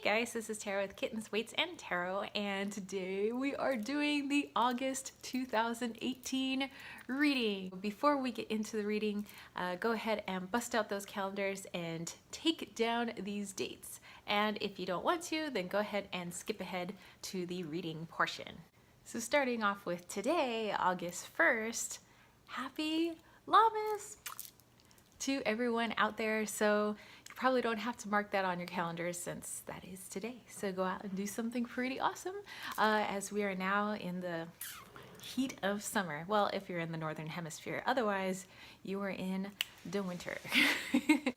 guys, this is Tarot with Kittens, Weights, and Tarot, and today we are doing the August 2018 reading. Before we get into the reading, go ahead and bust out those calendars and take down these dates. And if you don't want to, then go ahead and skip ahead to the reading portion. So starting off with today, August 1st, happy Llamas to everyone out there. So you probably don't have to mark that on your calendars since that is today. So go out and do something pretty awesome as we are now in the heat of summer. Well, if you're in the northern hemisphere, otherwise you are in the winter.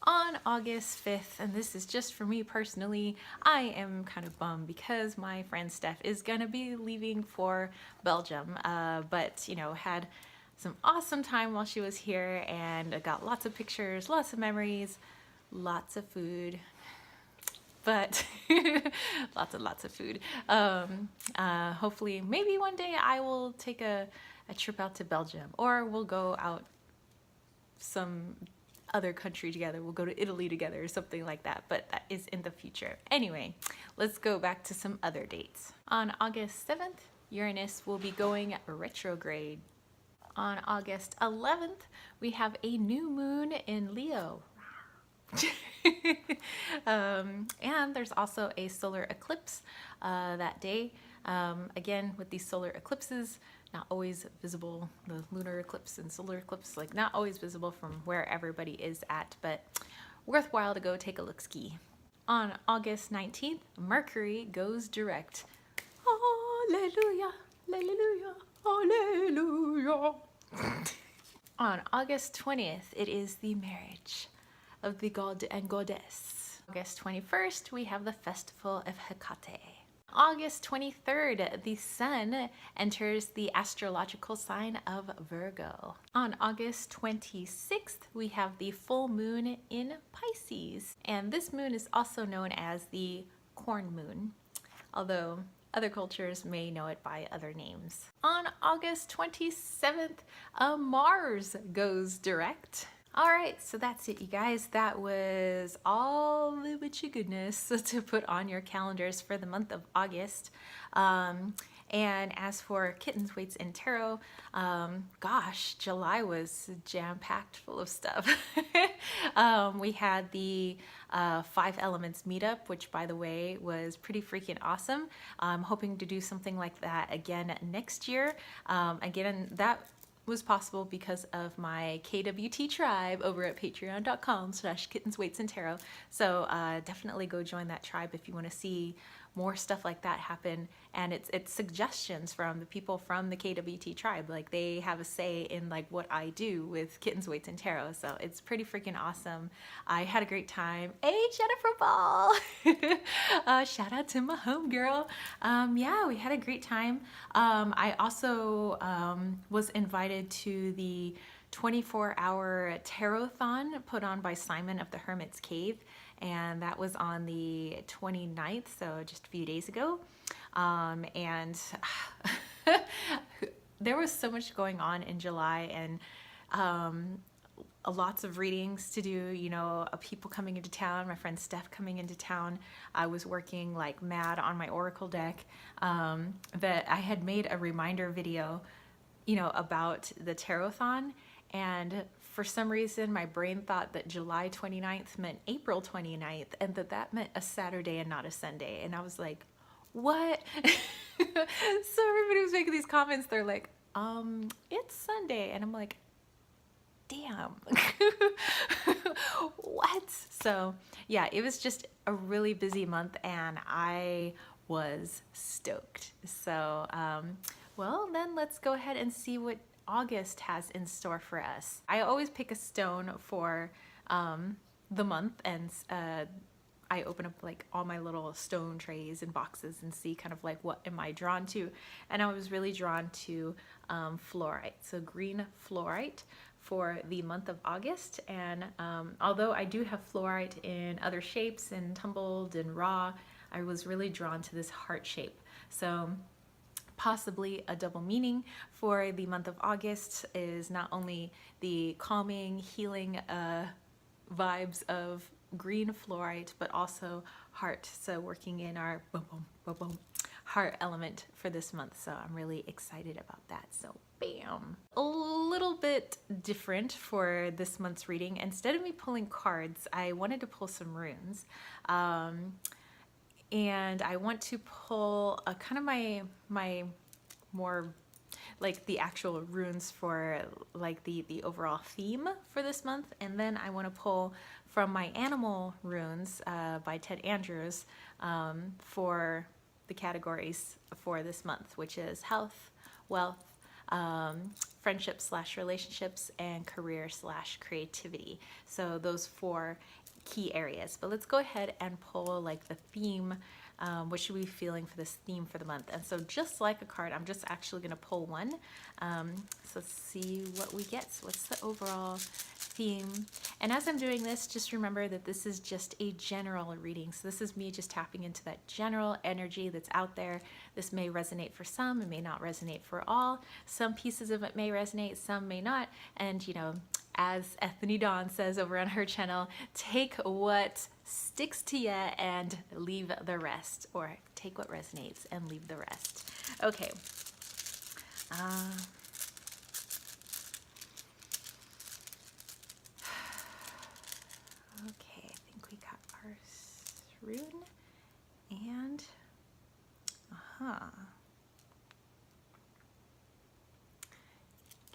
On August 5th, and this is just for me personally, I am kind of bummed because my friend Steph is gonna be leaving for Belgium, but you know, had some awesome time while she was here and I got lots of pictures, lots of memories, lots of food, but lots of food. Hopefully maybe one day I will take a trip out to Belgium, or we'll go out some other country together. We'll go to Italy together or something like that, but that is in the future. Anyway, let's go back to some other dates. On August 7th, Uranus will be going retrograde. On August 11th, we have a new moon in Leo. And there's also a solar eclipse that day. Again, with these solar eclipses, not always visible, the lunar eclipse and solar eclipse, like not always visible from where everybody is at, but worthwhile to go take a look ski. On August 19th, Mercury goes direct. Hallelujah, hallelujah, hallelujah. On August 20th, it is the marriage of the god and goddess. August 21st, we have the festival of Hecate. August 23rd, the sun enters the astrological sign of Virgo. On August 26th, we have the full moon in Pisces. And this moon is also known as the corn moon, although other cultures may know it by other names. On August 27th, Mars goes direct. All right, so that's it, you guys. That was all the witchy goodness to put on your calendars for the month of August. And as for Kittens, Weights, and Tarot, gosh, July was jam-packed full of stuff. We had the 5 Elements meetup, which by the way was pretty freaking awesome. I'm hoping to do something like that again next year. Again, that was possible because of my KWT tribe over at patreon.com/kittens, weights, and tarot. So definitely go join that tribe if you want to see more stuff like that happen. And it's suggestions from the people from the KWT tribe. Like they have a say in like what I do with Kittens, Weights, and Tarot. So it's pretty freaking awesome. I had a great time. Hey, Jennifer Ball! Shout out to my homegirl. Yeah, we had a great time. I also was invited to the 24-hour tarot-thon put on by Simon of the Hermit's Cave, and that was on the 29th, so just a few days ago. And there was so much going on in July, and lots of readings to do, you know, people coming into town, my friend Steph coming into town. I was working like mad on my Oracle deck. That I had made a reminder video, you know, about the Tarot-thon, and for some reason my brain thought that July 29th meant April 29th and that meant a Saturday and not a Sunday, and I was like, what? So everybody was making these comments, they're like, it's Sunday, and I'm like, damn. What? So yeah, it was just a really busy month and I was stoked. So well, then let's go ahead and see what August has in store for us. I always pick a stone for the month, and I open up like all my little stone trays and boxes and see kind of like what am I drawn to, and I was really drawn to fluorite, so green fluorite for the month of August. And although I do have fluorite in other shapes and tumbled and raw, I was really drawn to this heart shape. So possibly a double meaning for the month of August is not only the calming, healing vibes of green fluorite, but also heart. So working in our boom, boom, boom, boom, heart element for this month. So I'm really excited about that. So bam. A little bit different for this month's reading. Instead of me pulling cards, I wanted to pull some runes. And I want to pull a kind of my more like the actual runes for like the overall theme for this month. And then I want to pull from my animal runes by Ted Andrews for the categories for this month, which is health, wealth, friendships / relationships, and career / creativity. So those 4 key areas. But let's go ahead and pull like the theme. What should we be feeling for this theme for the month? And so just like a card, I'm just actually going to pull one. So let's see what we get. So what's the overall theme? And as I'm doing this, just remember that this is just a general reading. So this is me just tapping into that general energy that's out there. This may resonate for some, it may not resonate for all. Some pieces of it may resonate, some may not. And you know, as Ethany Dawn says over on her channel, take what sticks to you and leave the rest, or take what resonates and leave the rest. Okay. Okay, I think we got our rune and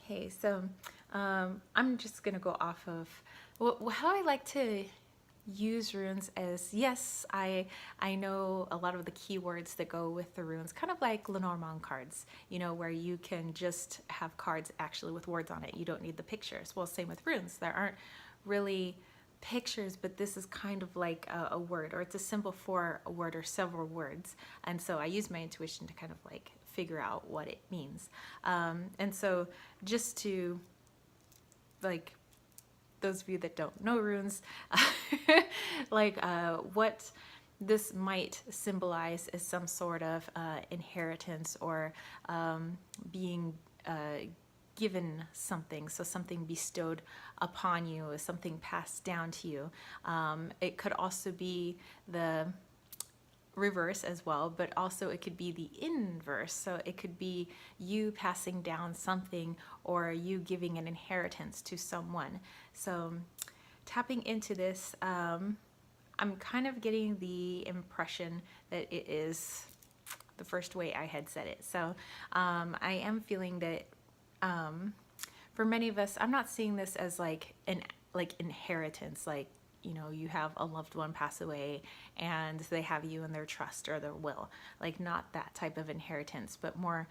Okay, so I'm just gonna go off of how I like to use runes as, yes, I know a lot of the keywords that go with the runes, kind of like Lenormand cards, you know, where you can just have cards actually with words on it. You don't need the pictures. Well, same with runes. There aren't really pictures, but this is kind of like a word, or it's a symbol for a word or several words. And so I use my intuition to kind of like figure out what it means. And so just to like, those of you that don't know runes, like what this might symbolize is some sort of inheritance, or being given something, so something bestowed upon you, something passed down to you. It could also be the reverse as well, but also it could be the inverse. So it could be you passing down something, or you giving an inheritance to someone. So tapping into this, I'm kind of getting the impression that it is the first way I had said it. So I am feeling that for many of us, I'm not seeing this as like an inheritance, like, you know, you have a loved one pass away and they have you in their trust or their will, like not that type of inheritance, but more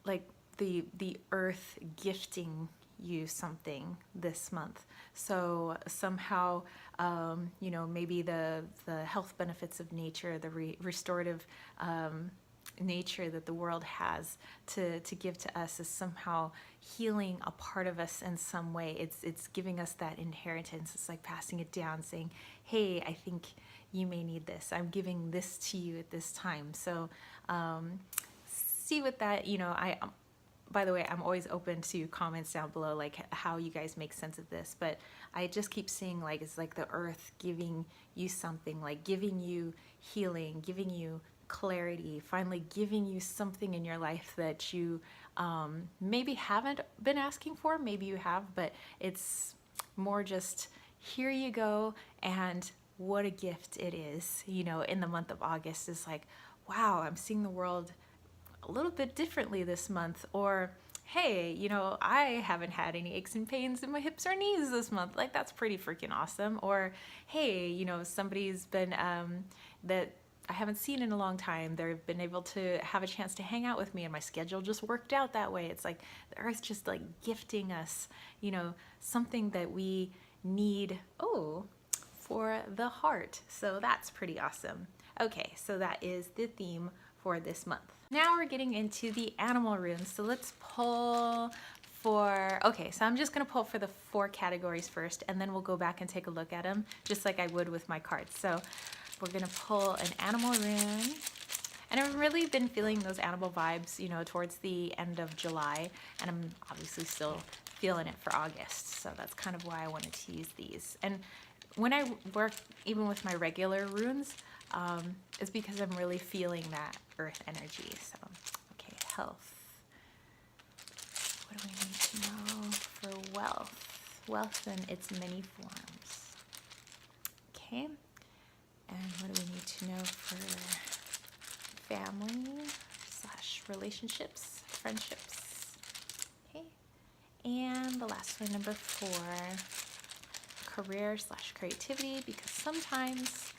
like the earth gifting you something this month. So somehow, you know, maybe the health benefits of nature, the restorative nature that the world has to give to us is somehow healing a part of us in some way. It's giving us that inheritance. It's like passing it down, saying, hey, I think you may need this. I'm giving this to you at this time. So see with that, you know, by the way, I'm always open to comments down below, like how you guys make sense of this, but I just keep seeing like it's like the earth giving you something, like giving you healing, giving you clarity, finally giving you something in your life that you maybe haven't been asking for, maybe you have, but it's more just here you go, and what a gift it is, you know, in the month of August. Is like, wow, I'm seeing the world a little bit differently this month. Or hey, you know, I haven't had any aches and pains in my hips or knees this month. Like, that's pretty freaking awesome. Or hey, you know, somebody's been that I haven't seen in a long time, they've been able to have a chance to hang out with me, and my schedule just worked out that way. It's like the earth just like gifting us, you know, something that we need, for the heart. So that's pretty awesome. Okay, so that is the theme for this month. Now we're getting into the animal runes. So let's pull for, okay, so I'm just gonna pull for the 4 categories first, and then we'll go back and take a look at them just like I would with my cards. So we're gonna pull an animal rune, and I've really been feeling those animal vibes, you know, towards the end of July, and I'm obviously still feeling it for August. So that's kind of why I wanted to use these. And when I work even with my regular runes, it's because I'm really feeling that earth energy. So, okay, health. What do we need to know for wealth? Wealth in its many forms. Okay, and what do we need to know for family / relationships, friendships? Okay, and the last one, number 4, career / creativity, because sometimes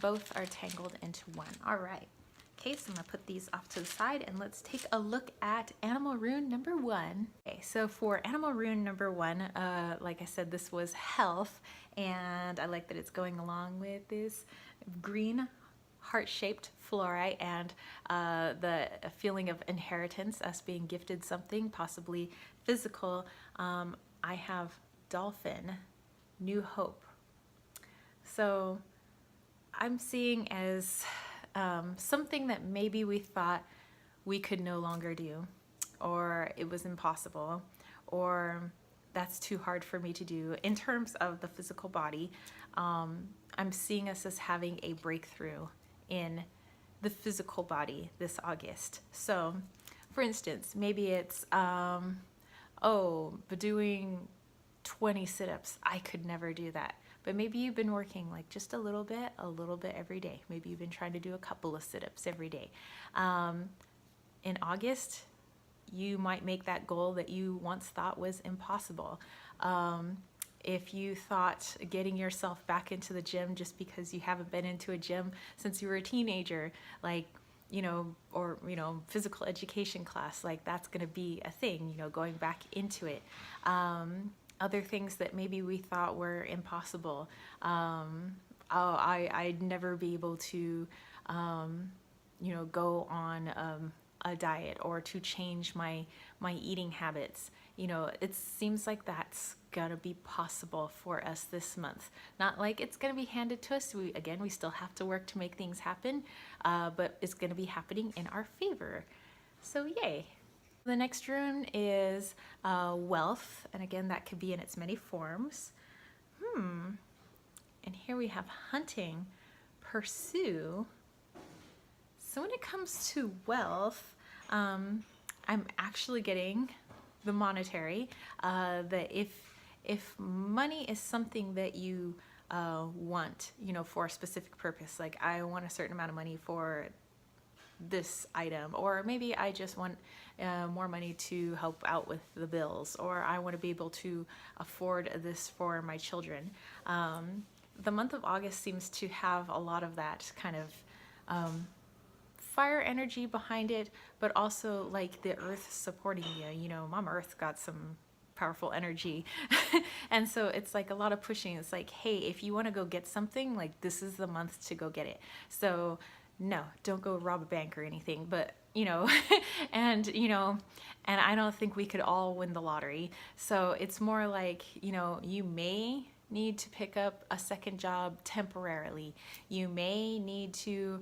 both are tangled into one. All right. Okay, so I'm gonna put these off to the side and let's take a look at animal rune number 1. Okay, so for animal rune number 1, like I said, this was health, and I like that it's going along with this green heart-shaped fluorite and the feeling of inheritance, us being gifted something, possibly physical. I have dolphin, new hope. So I'm seeing as something that maybe we thought we could no longer do, or it was impossible, or that's too hard for me to do. In terms of the physical body, I'm seeing us as having a breakthrough in the physical body this August. So, for instance, maybe it's, but doing 20 sit-ups, I could never do that. But maybe you've been working like just a little bit every day. Maybe you've been trying to do a couple of sit-ups every day. In August, you might make that goal that you once thought was impossible. If you thought getting yourself back into the gym just because you haven't been into a gym since you were a teenager, like, or, physical education class, like that's going to be a thing, going back into it. Other things that maybe we thought were impossible. I'd never be able to, go on a diet or to change my eating habits. It seems like that's gonna be possible for us this month. Not like it's gonna be handed to us. We still have to work to make things happen, but it's gonna be happening in our favor. So yay. The next rune is wealth, and again, that could be in its many forms. And here we have hunting, pursue. So when it comes to wealth, I'm actually getting the monetary, that if money is something that you want, for a specific purpose, like I want a certain amount of money for this item, or maybe I just want more money to help out with the bills, or I want to be able to afford this for my children. The month of August seems to have a lot of that kind of fire energy behind it, but also like the earth supporting you. Mama Earth got some powerful energy. And so it's like a lot of pushing. It's like, hey, if you want to go get something, like this is the month to go get it. So no, don't go rob a bank or anything, but and I don't think we could all win the lottery. So it's more like, you may need to pick up a second job temporarily. You may need to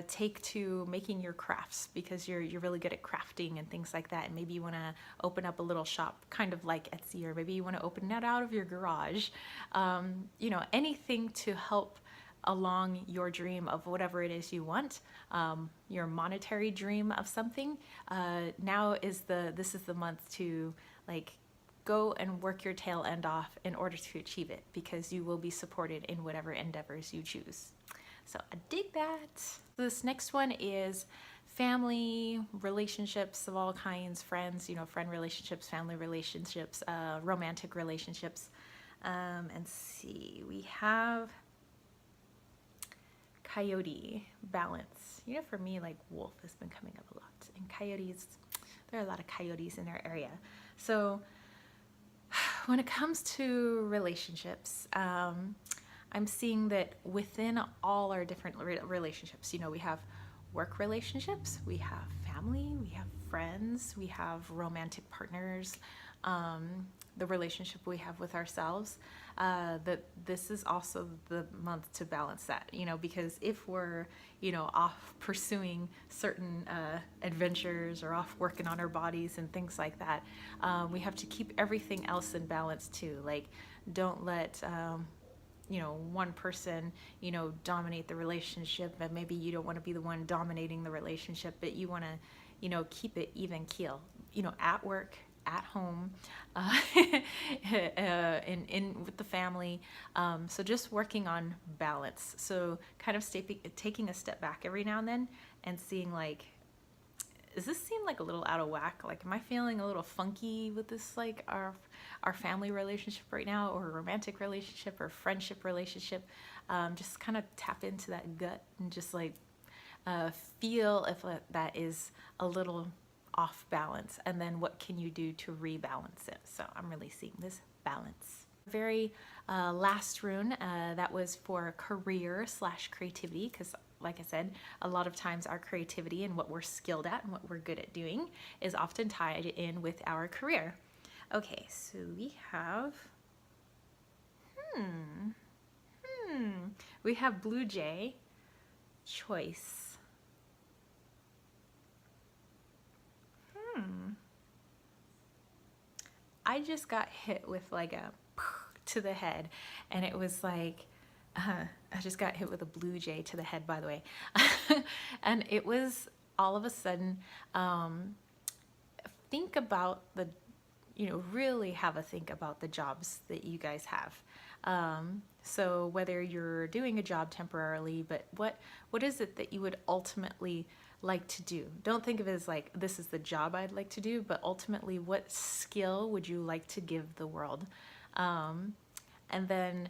take to making your crafts because you're really good at crafting and things like that. And maybe you want to open up a little shop, kind of like Etsy, or maybe you want to open that out of your garage. Anything to help along your dream of whatever it is you want, your monetary dream of something. Now this is the month to like go and work your tail end off in order to achieve it, because you will be supported in whatever endeavors you choose. So I dig that. This next one is family relationships of all kinds, friends, friend relationships, family relationships, romantic relationships. And see, we have coyote, balance. For me, like wolf has been coming up a lot, and coyotes, there are a lot of coyotes in our area. So when it comes to relationships, I'm seeing that within all our different relationships, we have work relationships, we have family, we have friends, we have romantic partners, the relationship we have with ourselves, that this is also the month to balance that, because if we're, off pursuing certain adventures or off working on our bodies and things like that, we have to keep everything else in balance too. Like, don't let, one person, dominate the relationship, and maybe you don't want to be the one dominating the relationship, but you want to, keep it even keel, at work, at home, in with the family. So just working on balance. So kind of taking a step back every now and then and seeing like, does this seem like a little out of whack? Like, am I feeling a little funky with this, like our family relationship right now, or a romantic relationship or friendship relationship? Just kind of tap into that gut and just like feel if that is a little off balance, and then what can you do to rebalance it? So I'm really seeing this balance. Very last rune, that was for career/creativity, because like I said, a lot of times our creativity and what we're skilled at and what we're good at doing is often tied in with our career. Okay, so we have, we have Blue Jay, choice. I just got hit with like a to the head, and it was like, I just got hit with a blue jay to the head, by the way. And it was all of a sudden, think about the, really have a think about the jobs that you guys have. So whether you're doing a job temporarily, but what is it that you would ultimately like to do? Don't think of it as like, this is the job I'd like to do, but ultimately, what skill would you like to give the world? And then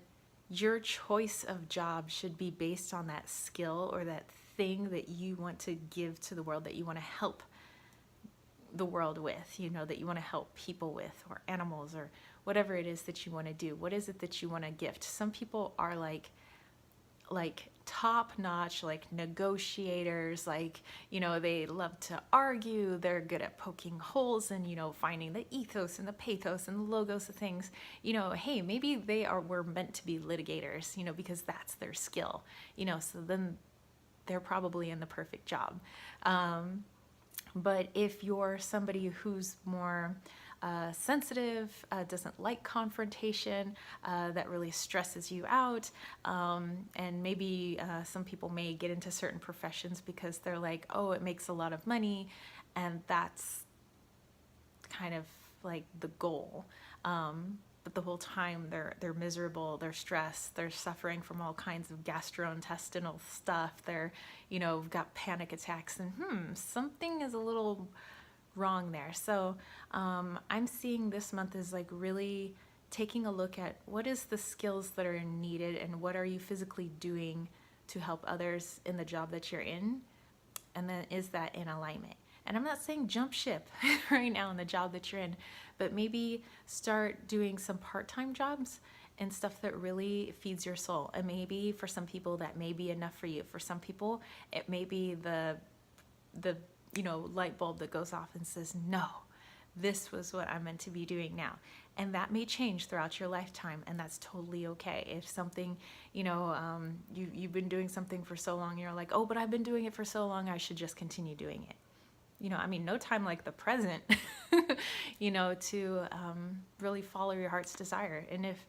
your choice of job should be based on that skill or that thing that you want to give to the world, that you want to help the world with, that you want to help people with, or animals, or whatever it is that you want to do. What is it that you want to gift? Some people are like top-notch, like negotiators, like, they love to argue, they're good at poking holes and, finding the ethos and the pathos and the logos of things. Hey, maybe were meant to be litigators, because that's their skill, so then they're probably in the perfect job. But if you're somebody who's more sensitive, doesn't like confrontation, that really stresses you out, and maybe some people may get into certain professions because they're like, oh, it makes a lot of money, and that's kind of like the goal. But the whole time they're miserable, they're stressed, they're suffering from all kinds of gastrointestinal stuff. They're, got panic attacks, and something is a little wrong there. So I'm seeing this month is like really taking a look at what is the skills that are needed and what are you physically doing to help others in the job that you're in, and then is that in alignment? And I'm not saying jump ship right now in the job that you're in, but maybe start doing some part-time jobs and stuff that really feeds your soul. And maybe for some people that may be enough for you. For some people, it may be the light bulb that goes off and says, no, this was what I'm meant to be doing now. And that may change throughout your lifetime, and that's totally okay. If something, you've been doing something for so long, and you're like, oh, but I've been doing it for so long, I should just continue doing it. No time like the present, to really follow your heart's desire. And if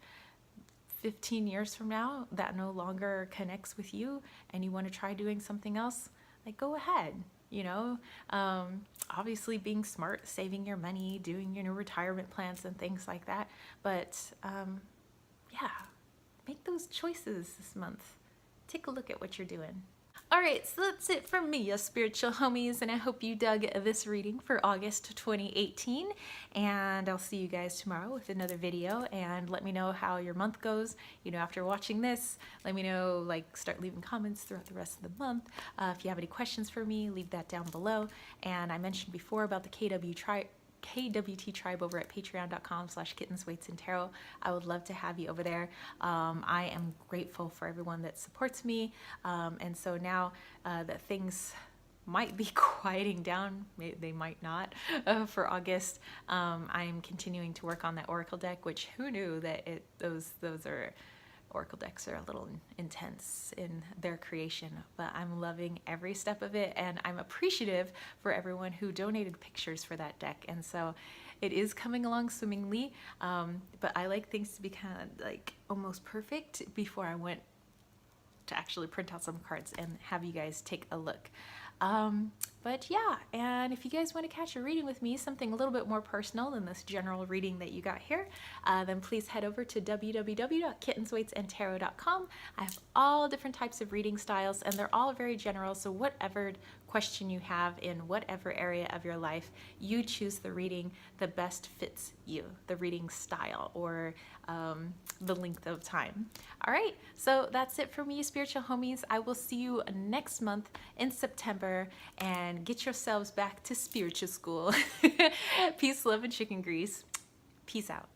15 years from now that no longer connects with you and you want to try doing something else, like, go ahead. Obviously being smart, saving your money, doing retirement plans and things like that. But yeah, make those choices this month. Take a look at what you're doing. All right, so that's it from me, your spiritual homies, and I hope you dug this reading for August 2018, and I'll see you guys tomorrow with another video, and let me know how your month goes, after watching this. Let me know, start leaving comments throughout the rest of the month. If you have any questions for me, leave that down below. And I mentioned before about the KWT tribe over at patreon.com/kittens, weights, and tarot. I would love to have you over there. I am grateful for everyone that supports me, and so now that things might be quieting down, they might not, for August, I am continuing to work on that oracle deck, which who knew that those are Oracle decks are a little intense in their creation, but I'm loving every step of it, and I'm appreciative for everyone who donated pictures for that deck. And so it is coming along swimmingly, but I like things to be kind of like almost perfect before I went to actually print out some cards and have you guys take a look. But yeah, and if you guys want to catch a reading with me, something a little bit more personal than this general reading that you got here, then please head over to www.kittenswaitsandtarot.com. I have all different types of reading styles, and they're all very general, so whatever question you have in whatever area of your life, you choose the reading that best fits you, the reading style, or the length of time. All right, so that's it for me, spiritual homies. I will see you next month in September, and get yourselves back to spiritual school. Peace, love, and chicken grease. Peace out.